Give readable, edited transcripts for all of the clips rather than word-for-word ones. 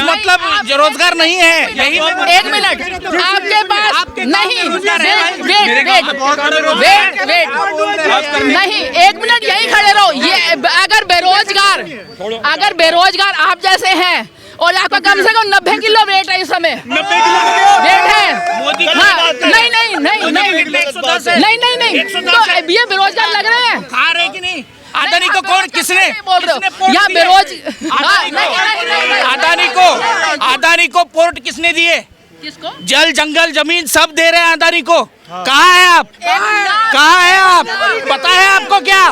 मतलब रोजगार नहीं है, एक मिनट, आपके पास नहीं, वेट नहीं, एक मिनट यही खड़े रहो। ये अगर बेरोजगार आप जैसे हैं और आपका कम से कम 90 किलो वेट है इस समय, 90 किलो वेट है, नहीं, तो ये बेरोजगार लग रहे हैं, खा रहे कि नहीं? अदानी को कौन किसने बोल रहे हो यहाँ अदानी को पोर्ट किसने दिए? किसको? जल जंगल जमीन सब दे रहे हैं अदानी को। कहाँ है आप? कहाँ है आप? पता है आपको क्या?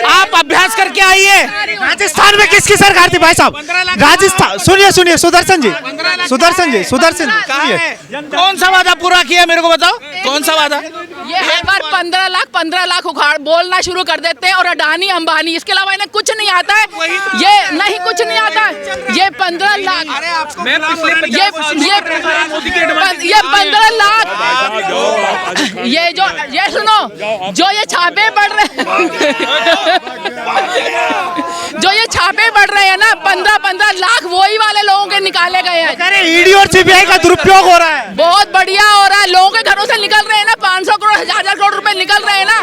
आप अभ्यास करके आइए। राजस्थान में किसकी सरकार थी भाई साहब? राजस्थान, सुनिए सुदर्शन जी, कौन सा वादा पूरा किया मेरे को बताओ, कौन सा वादा? ये हर बार 15 लाख उखाड़ बोलना शुरू कर देते हैं और अडानी अंबानी, इसके अलावा इन्हें कुछ नहीं आता है। ये नहीं, कुछ नहीं आता है। ये 15 लाख, ये 15 लाख, ये सुनो, जो ये छापे पड़ रहे हैं ना, 15 लाख वही वाले लोगों के निकाले गए हैं। अरे ईडी और सीबीआई का दुरुपयोग हो रहा है, बहुत बढ़िया हो रहा है। लोगों के घरों से निकल रहे हैं ना, 500 करोड़ 1000 करोड़ रुपए निकल रहे हैं ना,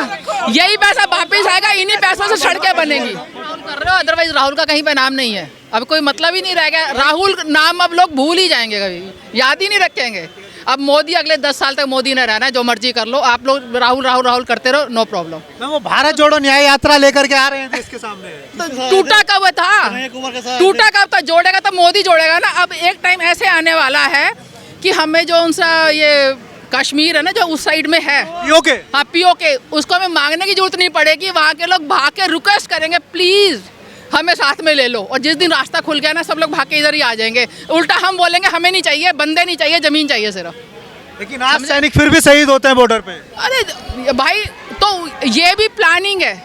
यही पैसा वापिस आएगा, इन्हीं पैसों से सड़कें बनेंगी। कर रहे हो, अदरवाइज राहुल का कहीं पे नाम नहीं है, अब कोई मतलब ही नहीं रह गया। राहुल नाम अब लोग भूल ही जाएंगे, कभी याद ही नहीं रखेंगे। अब मोदी अगले 10 साल तक मोदी ने रहना है, जो मर्जी कर लो आप लोग, राहुल करते रहो, नो प्रॉब्लम। वो भारत जोड़ो न्याय यात्रा लेकर के आ रहे हैं देश के सामने, तो टूटा कब था, जोड़ेगा तो मोदी जोड़ेगा ना। अब एक टाइम ऐसे आने वाला है कि हमें जो उनसा ये कश्मीर है ना, जो उस साइड में है पीओके, उसको हमें मांगने की जरूरत नहीं पड़ेगी। वहाँ के लोग भाग के रिक्वेस्ट करेंगे, प्लीज हमें साथ में ले लो, और जिस दिन रास्ता खुल गया ना, सब लोग भाग के इधर ही आ जाएंगे। उल्टा हम बोलेंगे हमें नहीं चाहिए, बंदे नहीं चाहिए, जमीन चाहिए सिर्फ। लेकिन आप सैनिक फिर भी शहीद होते हैं बॉर्डर पे। अरे भाई, तो ये भी प्लानिंग है,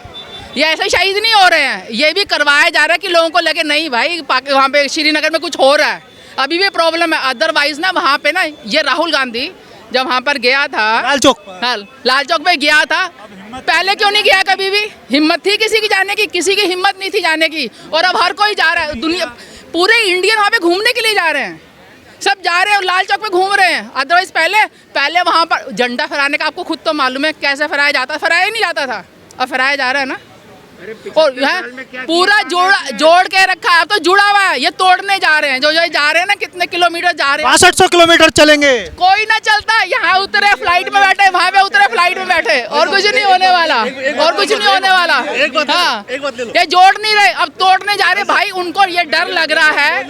ये ऐसे शहीद नहीं हो रहे हैं, ये भी करवाया जा रहा है कि लोगों को लगे नहीं भाई वहाँ पे श्रीनगर में कुछ हो रहा है, अभी भी प्रॉब्लम है। अदरवाइज ना वहाँ पे ना, ये राहुल गांधी जब वहाँ पर गया था लाल चौक पे गया था, पहले क्यों नहीं गया? कभी भी हिम्मत थी किसी की जाने की? किसी की हिम्मत नहीं थी जाने की, और अब हर कोई जा रहा है। दुनिया पूरे इंडियन वहाँ पे घूमने के लिए जा रहे हैं, सब जा रहे हैं और लाल चौक पे घूम रहे हैं। अदरवाइज पहले वहाँ पर झंडा फहराने का आपको खुद तो मालूम है कैसे फहराया जाता, फहराया ही नहीं जाता था, अब फहराया जा रहा है ना। और पूरा जोड़ के रखा है, अब तो जुड़ा हुआ है, ये तोड़ने जा रहे हैं। जो जा रहे हैं ना, कितने किलोमीटर जा रहे हैं? 6200 किलोमीटर चलेंगे। कोई ना चलता, यहाँ उतरे फ्लाइट में बैठे, वहाँ पे उतरे फ्लाइट में बैठे, और कुछ नहीं होने वाला, और कुछ नहीं होने वाला। हाँ, ये जोड़ नहीं रहे, अब तोड़ने जा रहे भाई। उनको ये डर लग रहा है,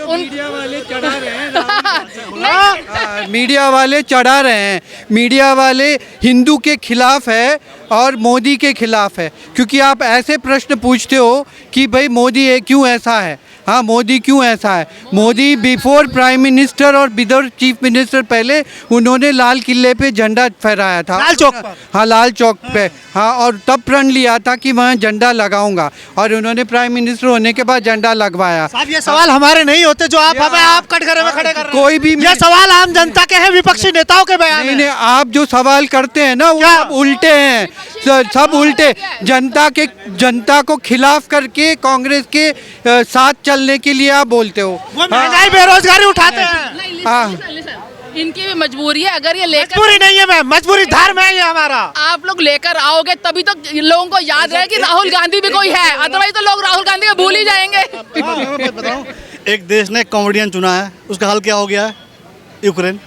मीडिया वाले चढ़ा रहे हैं, मीडिया वाले हिंदू के खिलाफ है और मोदी के खिलाफ है, क्योंकि आप ऐसे प्रश्न पूछते हो कि भाई मोदी क्यों ऐसा है। हाँ, मोदी क्यों ऐसा है? मोदी बिफोर प्राइम मिनिस्टर और बिदर चीफ मिनिस्टर, पहले उन्होंने लाल किले पे झंडा फहराया था, लाल चौक पर। हाँ, लाल चौक पे। हाँ, और तब प्रण लिया था कि वहाँ झंडा लगाऊंगा, और उन्होंने प्राइम मिनिस्टर होने के बाद झंडा लगवाया। साहब, ये सवाल हमारे नहीं होते जो आप कटघरे में खड़े कर रहे हैं। कोई भी ये सवाल आम जनता के हैं, विपक्षी नेताओं के बयान नहीं, आप जो सवाल करते हैं ना, वो सब उल्टे हैं, सब उल्टे। जनता को खिलाफ करके कांग्रेस के साथ चलने के लिए आप बोलते हो। वो महंगाई बेरोजगारी उठाते हैं। इनकी भी मजबूरी है, अगर ये लेकर, मजबूरी नहीं है मैम, मजबूरी धर्म है ये हमारा। आप लोग लेकर आओगे तभी तो लोगों को याद रहे कि राहुल गांधी भी कोई है, अदरवाइज तो लोग राहुल गांधी को भूल ही जाएंगे। बताऊं, एक देश ने कॉमेडियन चुना है, उसका हाल क्या हो गया है? यूक्रेन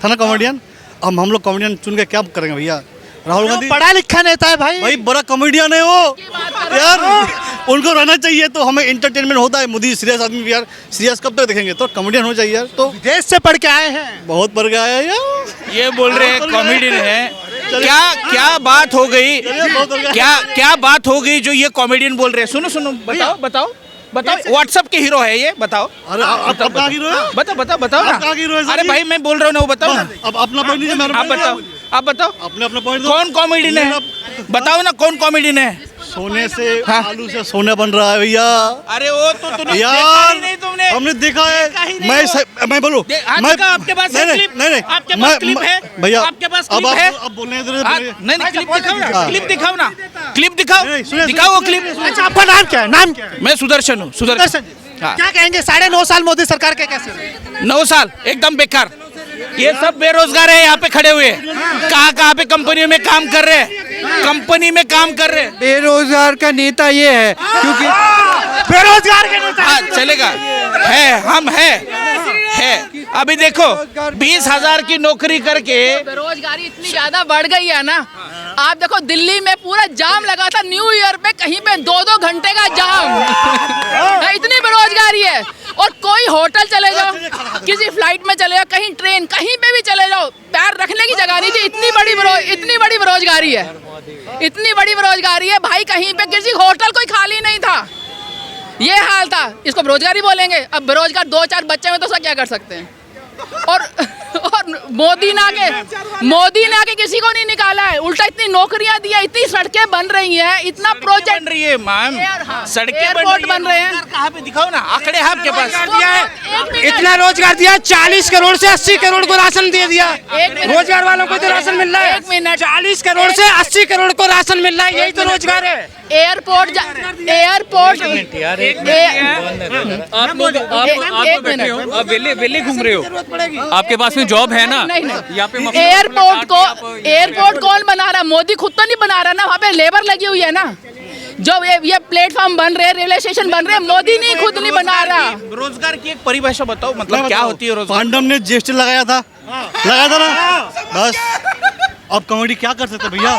था ना कॉमेडियन। अब हम लोग कॉमेडियन चुन के क्या करेंगे भैया? राहुल गांधी पढ़ा लिखा नेता है भाई बड़ा कॉमेडियन है वो यार, उनको रहना चाहिए। तो हमें एंटरटेनमेंट होता है, मोदी सीरियस आदमी यार, सीरियस कब तक देखेंगे? तो कॉमेडियन हो चाहिए यार। तो विदेश से पढ़ के आए हैं, बहुत पढ़ के आए हैं यार। ये बोल रहे हैं कॉमेडियन है, क्या बात हो गई? क्या बात हो गई जो ये कॉमेडियन बोल रहे हैं? सुनो, बताओ व्हाट्सएप के हीरो है ये, बताओ। अरे आप कहाँ हीरो है? बताओ ना। अरे भाई मैं बोल रहा हूँ ना, वो बताओ ना। अब अपना पॉइंट नहीं, आप बताओ अपना पॉइंट। कौन कॉमेडियन है? बताओ ना, कौन कॉमेडियन है? सोने से आलू से सोना बन रहा है भैया। अरे वो तो तूने यार नहीं, तुमने हमने देखा है। मैं बोलूं, आपके पास क्लिप नहीं, आपके पास क्लिप है भैया, आपके पास क्लिप है? अब बोलने नहीं, क्लिप दिखाओ ना, क्लिप दिखाओ वो क्लिप। अच्छा, आपका नाम क्या है? मैं सुदर्शन हूँ। हाँ। क्या कहेंगे 9.5 साल मोदी सरकार के कैसे रहे? 9 साल एकदम बेकार। ये सब बेरोजगार है यहाँ पे खड़े हुए, कहाँ पे कंपनियों में काम कर रहे हैं, कंपनी में काम कर रहे हैं। बेरोजगार का नेता ये है क्योंकि बेरोजगार के नेता हाँ चलेगा, है हम है। अभी देखो 20,000 की नौकरी करके बेरोजगारी इतनी ज्यादा बढ़ गई है ना। आप देखो दिल्ली में पूरा जाम लगा था न्यू ईयर पे, कहीं पे 2-2 घंटे का जाम। इतनी बेरोजगारी है। और कोई होटल चले जाओ, किसी फ्लाइट में चले जाओ, कहीं ट्रेन, कहीं पे भी चले जाओ, पैर रखने की जगह नहीं थी। इतनी बड़ी बेरोजगारी है, इतनी बड़ी बेरोजगारी है भाई। कहीं पे किसी होटल कोई खाली नहीं था, ये हाल था। इसको बेरोजगारी बोलेंगे? अब बेरोजगार 2-4 बच्चे में तो सब क्या कर सकते हैं। और मोदी ने आके किसी को नहीं निकाला है, उल्टा इतनी नौकरियां दिया, इतनी सड़कें बन रही हैं, इतना प्रोजेक्ट बन रही है मैम, सड़कें एयरपोर्ट बन रहे हैं। कहाँ पे दिखाओ ना, आंकड़े हैं आपके पास। इतना रोजगार दिया, 40 करोड़ से 80 करोड़ को राशन दे दिया। रोजगार वालों को तो राशन मिल रहा है। 40 करोड़ से 80 करोड़ को राशन मिल रहा है, यही तो रोजगार है। एयरपोर्ट आप वेले घूम रहे हो, आपके पास में जॉब है ना। यहाँ पे एयरपोर्ट कौन बना रहा है? मोदी खुद तो नहीं बना रहा ना, वहाँ पे लेबर लगी हुई है ना। जो ये प्लेटफॉर्म बन रहे हैं, रेलवे स्टेशन बन रहे हैं, मोदी नहीं खुद नहीं बना रहा। रोजगार की एक परिभाषा बताओ, मतलब क्या होती है रोजगार? पांडव ने जीएसटी लगाया था ना, बस। अब कॉमेडी क्या कर सकते भैया,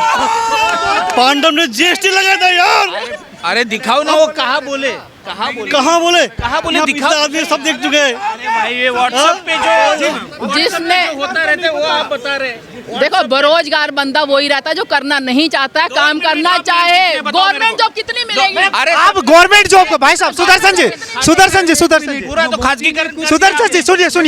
पांडव ने जीएसटी लगाया था यार। अरे दिखाओ ना, वो कहाँ बोले? कहाँ बोले दिखाओ। आदमी सब देख चुके हैं। अरे भाई ये व्हाट्सएप पे जो जिसमें होता रहता है वो आप बता रहे। देखो बेरोजगार बंदा वही रहता है जो करना नहीं चाहता है, काम करना चाहे। गवर्नमेंट जॉब कितनी मिलेगी? अरे आप गवर्नमेंट जॉब को, भाई साहब सुदर्शन जी पूरा तो खासगी कर। सुदर्शन जी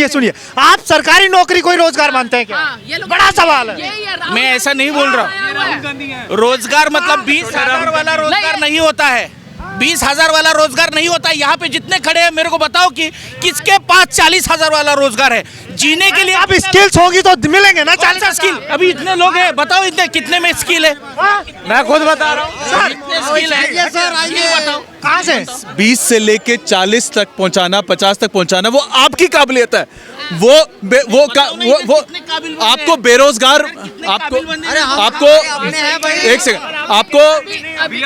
सुनिए, आप सरकारी नौकरी को ही रोजगार मानते हैं क्या? हाँ, ये लोग- बड़ा सवाल है। यही है, मैं ऐसा नहीं बोल रहा हूँ। रोजगार मतलब 20,000 वाला रोजगार नहीं होता है, 20,000 वाला रोजगार नहीं होता है। यहाँ पे जितने खड़े हैं मेरे को बताओ कि किसके पास 40,000 वाला रोजगार है जीने के लिए? अब स्किल्स होगी तो मिलेंगे ना। 40 स्किल, अभी इतने लोग हैं, बताओ इतने कितने में स्किल है? मैं खुद बता रहा हूँ। कितने स्किल है स्किल बताओ। कहाँ से? 20 से लेके 40 तक पहुंचाना, 50 तक पहुंचाना, वो आपकी काबिलियत है। वो आपको बेरोजगार, आपको एक सेकंड, आपको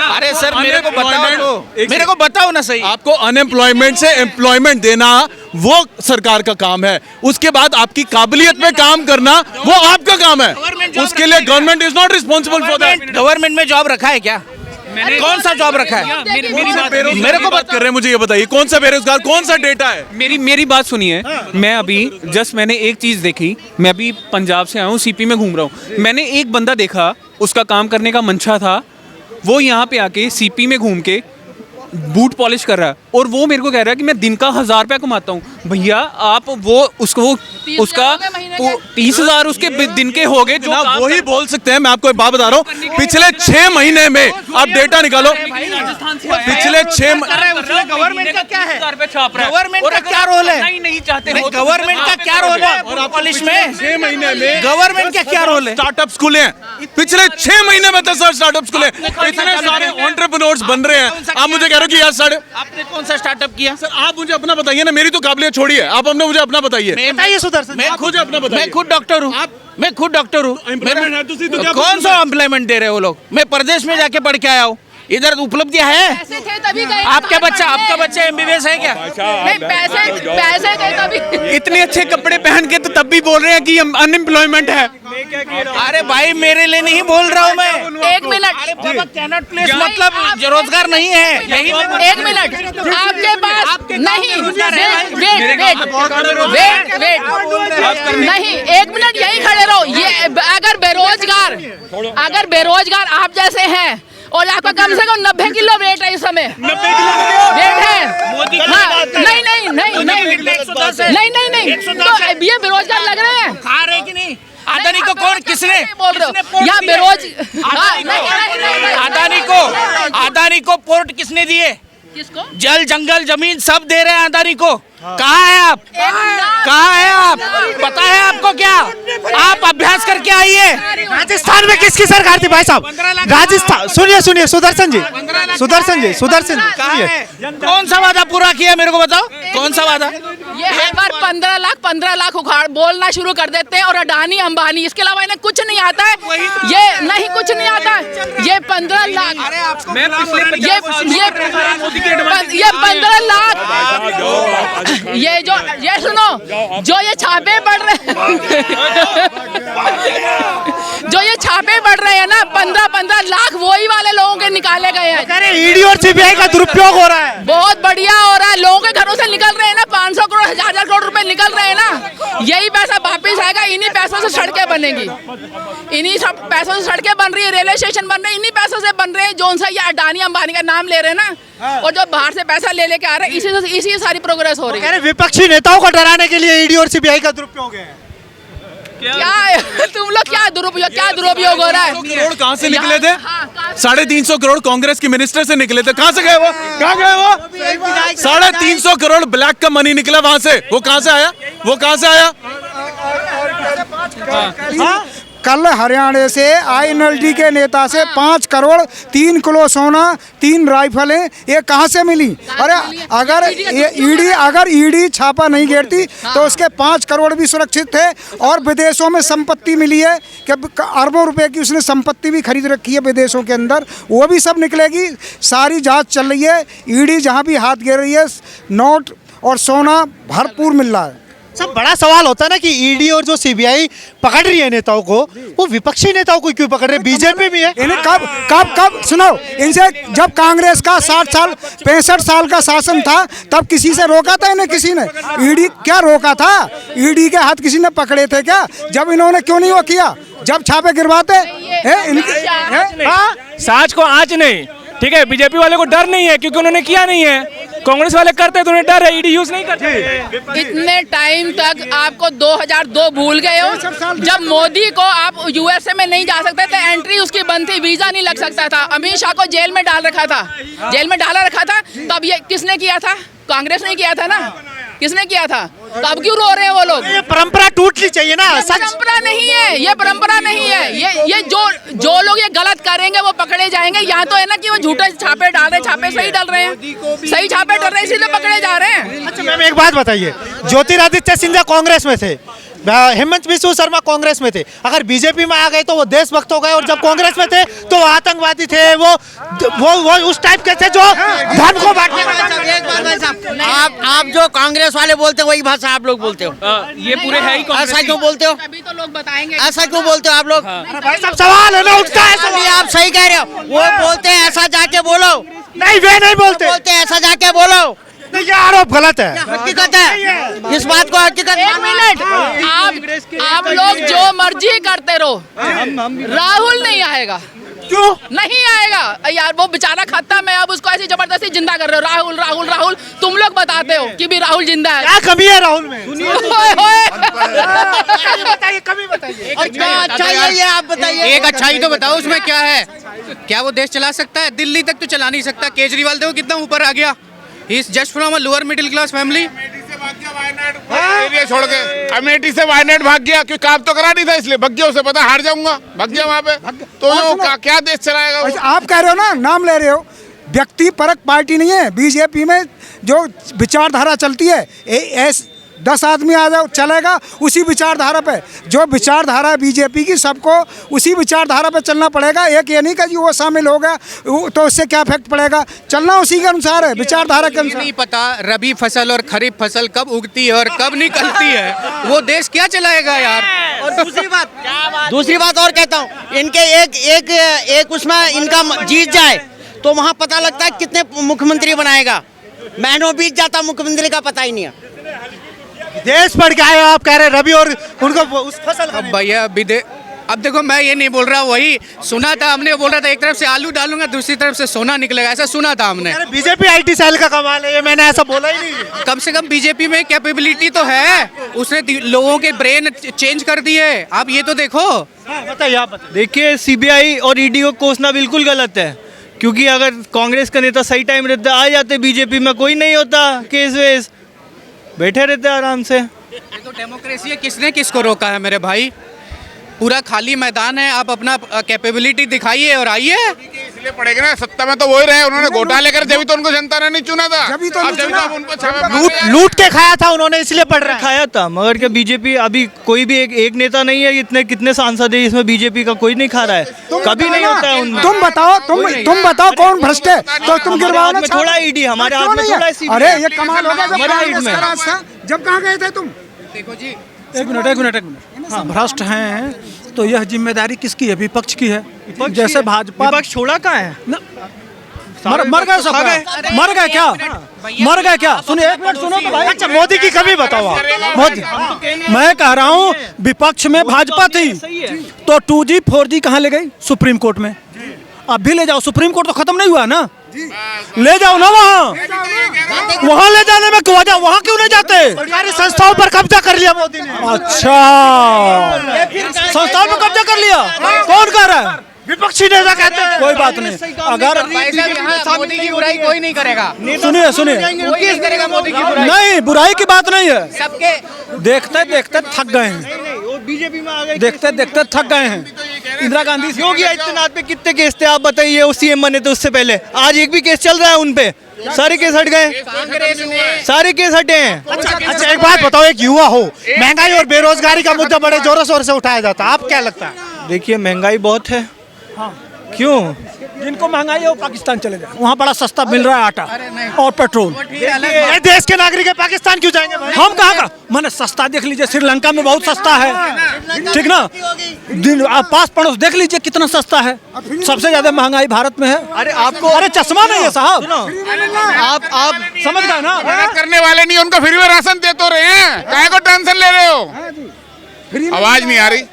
अरे सर मेरे को बताओ ना सही। आपको अनएम्प्लॉयमेंट से एम्प्लॉयमेंट देना वो सरकार का काम है। उसके बाद आपकी काबिलियत में काम करना वो आपका काम है। उसके लिए government is not responsible for that. Government में जॉब रखा है क्या? कौन सा जॉब रखा है? मेरे को बात कर रहे हैं, मुझे ये बताइए कौन सा बेरोजगार, कौन सा डेटा है? मेरी बात सुनिए। मैं अभी मैंने एक चीज़ देखी। मैं अभी पंजाब से आया हूँ, सीपी में घूम रहा हूँ। मैंने एक बंदा देखा, उसका काम करने का मंशा था, वो यहाँ पे आके सीपी में घूम के बूट पॉलिश कर रहा है, और वो मेरे को कह रहा है कि मैं दिन का 1,000 रुपया कमाता हूँ। भैया आप उसका 30,000 उसके दिन के हो गए जो ना, काम वही बोल सकते हैं। मैं आपको एक बात बता रहा हूँ, पिछले 6 महीने में आप डेटा निकालो। पिछले 6 गवर्नमेंट का क्या है? छाप रहा है। गवर्नमेंट का क्या रोल है? नहीं चाहते हो। गवर्नमेंट का क्या रोल है पॉलिश में? 6 महीने में गवर्नमेंट का क्या रोल है? स्टार्टअप्स खुले हैं पिछले 6 महीने में। 10 स्टार्टअप्स खुले, इतने सारे एंटरप्रेन्योर्स बन रहे हैं। आप मुझे कह रहे हो कि यार आपने कौन सा स्टार्टअप किया? सर आप मुझे अपना बताइए ना, मेरी तो काबिलियत छोड़िए, आप अपने मुझे अपना बताइए। बताइए सुदर्शन। मैं खुद अपना बताइए। मैं खुद डॉक्टर हूँ। मैं खुद डॉक्टर हूँ। एम्प्लॉयमेंट है तो क्या कौन सा एम्प्लॉयमेंट दे रहे हो लोग? मैं प्रदेश में जाके पढ़ के आया हूँ, इधर उपलब्धियां है। पैसे थे तभी गए। आपका बच्चा MBBS है क्या? नहीं, पैसे थे तभी। इतने अच्छे कपड़े पहन के तो तब भी बोल रहे हैं कि अनएम्प्लॉयमेंट है। अरे भाई मेरे लिए नहीं बोल रहा हूँ मैं। 1 मिनट। अरे बाबा कैनॉट प्लेस मतलब रोजगार नहीं है यही। 1 मिनट। आपके पास नहीं। वेट नहीं, 1 मिनट यही खड़े रहो। ये अगर बेरोजगार आप जैसे हैं और आपका कम से कम 90 किलो वेट है इस समय, वेट है। हाँ, नहीं, तो ये बेरोजगार लग रहे हैं। खा रहे कि नहीं? अदानी को कौन, किसने बोल रहे हो? यहाँ अदानी को पोर्ट किसने दिए? किसको? जल जंगल जमीन सब दे रहे हैं अदानी को। कहाँ है आप? कहाँ है आप? पता है आपको क्या? आप अभ्यास करके आइए। राजस्थान में किसकी सरकार थी भाई साहब? राजस्थान, सुनिए सुनिए, सुदर्शन जी, सुदर्शन जी, सुदर्शन जी, कहाँ सुनिए। है? कौन सा वादा पूरा किया मेरे को बताओ, कौन सा वादा? ये हर बार 15 लाख उखाड़ बोलना शुरू कर देते हैं, और अडानी अंबानी, इसके अलावा इन्हें कुछ नहीं आता है। ये नहीं, कुछ नहीं आता है। ये 15 लाख, ये 15 लाख, ये सुनो, जो ये छापे पड़ रहे जो ये छापे पड़ रहे हैं ना, 15 लाख वही वाले लोगों के निकाले गए हैं। अरे ईडी और सीबीआई का दुरुपयोग हो रहा है। बहुत बढ़िया हो रहा है, लोगों के घरों से निकल रहे हैं ना, 500 करोड़ 1000 करोड़ रुपए निकल रहे हैं ना, यही पैसा वापस आएगा। इन्हीं पैसों से सड़कें बनेगी, इन्हीं सब पैसों से सड़कें बन रही है, रेलवे स्टेशन बन रहे हैं, इन्हीं पैसों से बन रहे हैं। जो सा ये अडानी अंबानी का नाम ले रहे हैं ना, और जो बाहर से पैसा ले लेके आ रहे हैं, इसी से सारी प्रोग्रेस हो रही है। विपक्षी नेताओं को डराने के लिए ईडी और सीबीआई का दुरुपयोग है। क्या तुम लोग क्या दुरुपयोग हो रहा है? करोड़ कहाँ से निकले थे? हाँ, 350 करोड़ कांग्रेस के मिनिस्टर से निकले थे। कहाँ से गए वो? कहाँ गए वो? 350 करोड़ ब्लैक का मनी निकला वहां से। वो कहाँ से आया? वो कहाँ से आया? कल हरियाणा से आईएनएलडी के नेता से 5 करोड़ 3 किलो सोना 3 राइफलें, ये कहाँ से मिली? अरे अगर ईडी छापा नहीं गिरती तो उसके 5 करोड़ भी सुरक्षित थे। और विदेशों में संपत्ति मिली है कि अरबों रुपए की उसने संपत्ति भी खरीद रखी है विदेशों के अंदर, वो भी सब निकलेगी। सारी जांच चल रही है, ईडी जहाँ भी हाथ गिर रही है, नोट और सोना भरपूर मिल रहा है। सब बड़ा सवाल होता है ना कि ईडी और जो सीबीआई पकड़ रही है नेताओं को, वो विपक्षी नेताओं को क्यों पकड़ रहे? बीजेपी भी है। इन्हें कब सुनो, इनसे जब कांग्रेस का 65 साल का शासन था, तब किसी से रोका था इन्हें? किसी ने ईडी क्या रोका था? ईडी के हाथ किसी ने पकड़े थे क्या? जब इन्होंने क्यों नहीं वो किया, जब छापे गिरवाते साज को आँच नहीं, ठीक है। बीजेपी वाले को डर नहीं है क्योंकि उन्होंने किया नहीं है। कांग्रेस वाले करते तो उन्हें डर है, ईडी यूज नहीं करते। इतने टाइम तक आपको 2002 भूल गए हो, जब मोदी को आप यूएसए में नहीं जा सकते थे, एंट्री उसकी बंद थी, वीजा नहीं लग सकता था। अमित शाह को जेल में डाल रखा था, जेल में डाला रखा था। तब ये किसने किया था? कांग्रेस ने किया था ना, किसने किया था? तो अब क्यों रो रहे हैं वो लोग? ये परंपरा टूटनी चाहिए ना। परंपरा नहीं है, ये परंपरा नहीं है। ये जो लोग ये गलत करेंगे वो पकड़े जाएंगे। यहाँ तो है ना कि वो झूठे छापे डाल रहे, छापे सही डाल रहे हैं, सही छापे डाल रहे हैं, इसीलिए पकड़े जा रहे हैं। अच्छा मैम एक बात बताइए, ज्योतिरादित्य सिंधिया कांग्रेस में थे, हेमंत बिस्वा शर्मा कांग्रेस में थे, अगर बीजेपी में आ गए तो वो देशभक्त हो गए, और जब कांग्रेस में थे तो वो आतंकवादी थे, वो उस टाइप के थे जो धर्म को बांटने का। आप जो कांग्रेस वाले बोलते हो वही भाषा आप लोग बोलते हो। ये पूरे है ही कांग्रेस ऐसा क्यों बोलते हो? अभी तो लोग बताएंगे ऐसा क्यों बोलते हो आप लोग? भाई साहब सवाल है ना, उठता है अभी सवाल। आप सही कह रहे हो, वो बोलते हैं ऐसा जाके बोलो, नहीं वे नहीं बोलते, बोलते हैं ऐसा जाके बोलो। नहीं ये आरोप गलत है। हकीकत है, इस बात को हकीकत। एक मिनट, आप लोग जो मर्जी करते रहो, राहुल नहीं आएगा। क्यों नहीं आएगा यार? वो बेचारा खत्म है, अब उसको ऐसी जबरदस्ती जिंदा कर रहे हो। राहुल राहुल राहुल, तुम लोग बताते हो कि भी राहुल जिंदा है। क्या कमी है राहुल में? बताइए, कमी बताइए। अच्छा ये आप बताइए। एक अच्छाई तो बताओ उसमें क्या है? क्या वो देश चला सकता है? दिल्ली तक तो चला नहीं सकता। केजरीवाल देखो कितना ऊपर आ गया। He is just from a lower middle class family. Area छोड़ के अमेठी से वायनाड भाग गया, क्योंकि काम तो करा नहीं था, इसलिए भाग गया। उसे पता हार जाऊंगा, भाग गया वहाँ पे, तो क्या देश चलाएगा? आप कह रहे हो ना, नाम ले रहे हो, व्यक्ति परक पार्टी नहीं है। बीजेपी में जो विचारधारा चलती है, 10 आदमी आ जाओ चलेगा उसी विचारधारा पे। जो विचारधारा है बीजेपी की, सबको उसी विचारधारा पे चलना पड़ेगा। एक ये नहीं कि वो शामिल हो गया तो उससे क्या इफेक्ट पड़ेगा, चलना उसी के अनुसार है, विचारधारा के अनुसार। नहीं पता रबी फसल और खरीफ फसल कब उगती है और कब निकलती है, वो देश क्या चलाएगा यार? और दूसरी बात और कहता हूँ, इनके एक उसमें इनका जीत जाए तो वहाँ पता लगता है कितने मुख्यमंत्री बनाएगा। महीनों बीत जाता, मुख्यमंत्री का पता ही नहीं है। देश पढ़ के आए आप, कह रहे रवि और उनको उस फसल। अब भैया अब देखो, मैं ये नहीं बोल रहा, वही सुना था हमने, बोल रहा था एक तरफ से आलू डालूंगा दूसरी तरफ से सोना निकलेगा, ऐसा सुना था हमने। बीजेपी आईटी सेल का कमाल है, ये मैंने ऐसा बोला ही नहीं। कम से कम बीजेपी में कैपेबिलिटी तो है, उसने लोगों के ब्रेन चेंज कर दिए। आप ये तो देखो। बताइए आप बताइए। देखिए, सीबीआई और ईडी को कोसना बिल्कुल गलत है, क्योंकि अगर कांग्रेस का नेता सही टाइम रहता आ जाते, बीजेपी में कोई नहीं होता केस वेस। बैठे रहते आराम से। ये तो डेमोक्रेसी है, किसने किसको रोका है मेरे भाई? पूरा खाली मैदान है, आप अपना कैपेबिलिटी दिखाइए और आइए। इसलिए पड़ेगा ना, सत्ता में तो वही रहे, उन्होंने घोटाले कर, जब तो उनको जनता ने नहीं चुना था। अब उन पर छापे मार रहे हैं। लूट के खाया था उन्होंने, इसलिए पढ़ रहा है। खाया था, मगर क्या बीजेपी अभी कोई भी एक नेता नहीं है, इतने कितने सांसद है इसमें, बीजेपी का कोई नहीं खा रहा है, कभी नहीं होता है उनमें। तुम बताओ कौन भ्रष्ट है, तो तुम गिरवाओ ना। थोड़ा ईडी हमारे हाथ में, थोड़ा CBI। अरे ये कमाल हो गया, जब कहाँ गए थे तुम? देखो जी, एक मिनट। हाँ, भ्रष्ट हैं तो यह जिम्मेदारी किसकी है? विपक्ष की है। जैसे भाजपा विपक्ष छोड़ा कहाँ है? मर गए सब, मर गए क्या? मर गए क्या? सुनिए, एक मिनट सुनो तो भाई। अच्छा, मोदी की कमी बताओ आप। मोदी, मैं कह रहा हूँ विपक्ष में भाजपा थी तो 2G 4G कहाँ ले गई? सुप्रीम कोर्ट में। अब भी ले जाओ, सुप्रीम कोर्ट तो खत्म नहीं हुआ ना, ले जाओ ना वहाँ ले जाने में क्यों, वहाँ क्यों नहीं जाते? सरकारी संस्थाओं पर कब्जा कर लिया मोदी ने। अच्छा, संस्थाओं पर कब्जा कर लिया, कौन कर रहा है? विपक्षी नेता कहते हैं। कोई बात नहीं, अगर मोदी की बुराई कोई नहीं करेगा। सुनिए कोई नहीं करेगा मोदी की बुराई। नहीं, बुराई की बात नहीं है, सबके देखते देखते थक गए हैं, बीजेपी में आ गए, देखते देखते थक गए हैं। इंदिरा गांधी योगी आदित्यनाथ पे कितने केस थे आप बताइए? वो CM बने थे उससे पहले, आज एक भी केस चल रहा है उन पे? सारे केस हट गए, सारे केस हटे हैं। अच्छा, एक बात बताओ, एक युवा हो, महंगाई और बेरोजगारी का मुद्दा बड़े जोरों शोर से उठाया जाता है, आप क्या लगता है? देखिए महंगाई बहुत है। क्यों? जिनको महंगाई है वो पाकिस्तान चले जाए, वहाँ बड़ा सस्ता मिल रहा है आटा और पेट्रोल। ये देश के नागरिक है, पाकिस्तान क्यों जाएंगे भाई? हम कहाँ का, मैंने सस्ता देख लीजिए, श्रीलंका में बहुत सस्ता है, ठीक ना? आप पास पड़ोस देख लीजिए कितना सस्ता है, सबसे ज्यादा महंगाई भारत में है। अरे आपको, अरे चश्मा नहीं है साहब, आप समझ गए ना? मेहनत करने वाले नहीं, उनको फ्री में राशन दे तो रहे हैं, काहे को टेंशन ले रहे हो? आवाज नहीं आ रही,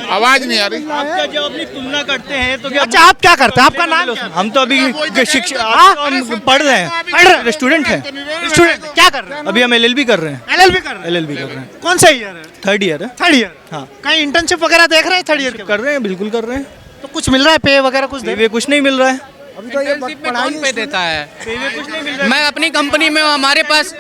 आवाज नहीं आ रही। आपका जब अपनी तुलना करते हैं तो क्या? अच्छा, आप क्या करते हैं? आपका नाम? हम तो अभी शिक्षा पढ़ रहे हैं, स्टूडेंट हैं। स्टूडेंट क्या कर रहे हैं? अभी हम LLB कर रहे हैं। LLB कर रहे हैं? LLB कर रहे हैं। कौन सा ईयर है? 3rd ईयर है। 3rd year. हाँ। कहीं इंटर्नशिप वगैरह देख रहे हैं? 3rd ईयर कर रहे हैं, बिल्कुल कर रहे हैं। तो कुछ मिल रहा है, पे वगैरह कुछ? पे कुछ नहीं मिल रहा है। इंटर्नशिप में कौन पे देता है? मैं अपनी कंपनी में, हमारे पास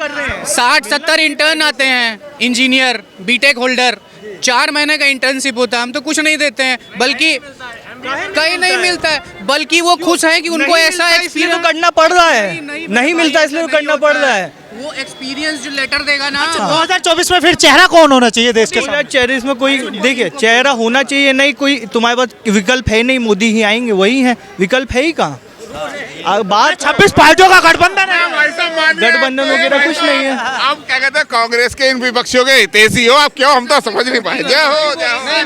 60-70 इंटर्न आते हैं, इंजीनियर, बीटेक होल्डर, 4 महीने का इंटर्नशिप होता है, हम तो कुछ नहीं देते हैं, बल्कि कहीं नहीं मिलता है, बल्कि वो खुश है कि उनको ऐसा एक्सपीरियंस तो करना पड़ रहा है, नहीं मिलता इसलिए तो करना पड़ रहा है। वो एक्सपीरियंस जो लेटर देगा ना। 2024 में फिर चेहरा कौन होना चाहिए देश के साथ? चेहरे इसमें कोई, देखिए चेहरा होना चाहिए, नहीं कोई तुम्हारे पास विकल्प है नहीं, मोदी ही आएंगे, वही है, विकल्प है ही कहाँ? बात 26 पार्टियों का गठबंधन है, गठबंधन वगैरह कुछ नहीं है। आप क्या कहते हैं, कांग्रेस के इन विपक्षियों के हितैषी हो आप? क्यों, हम तो समझ नहीं पाए। जय हो, जय हो।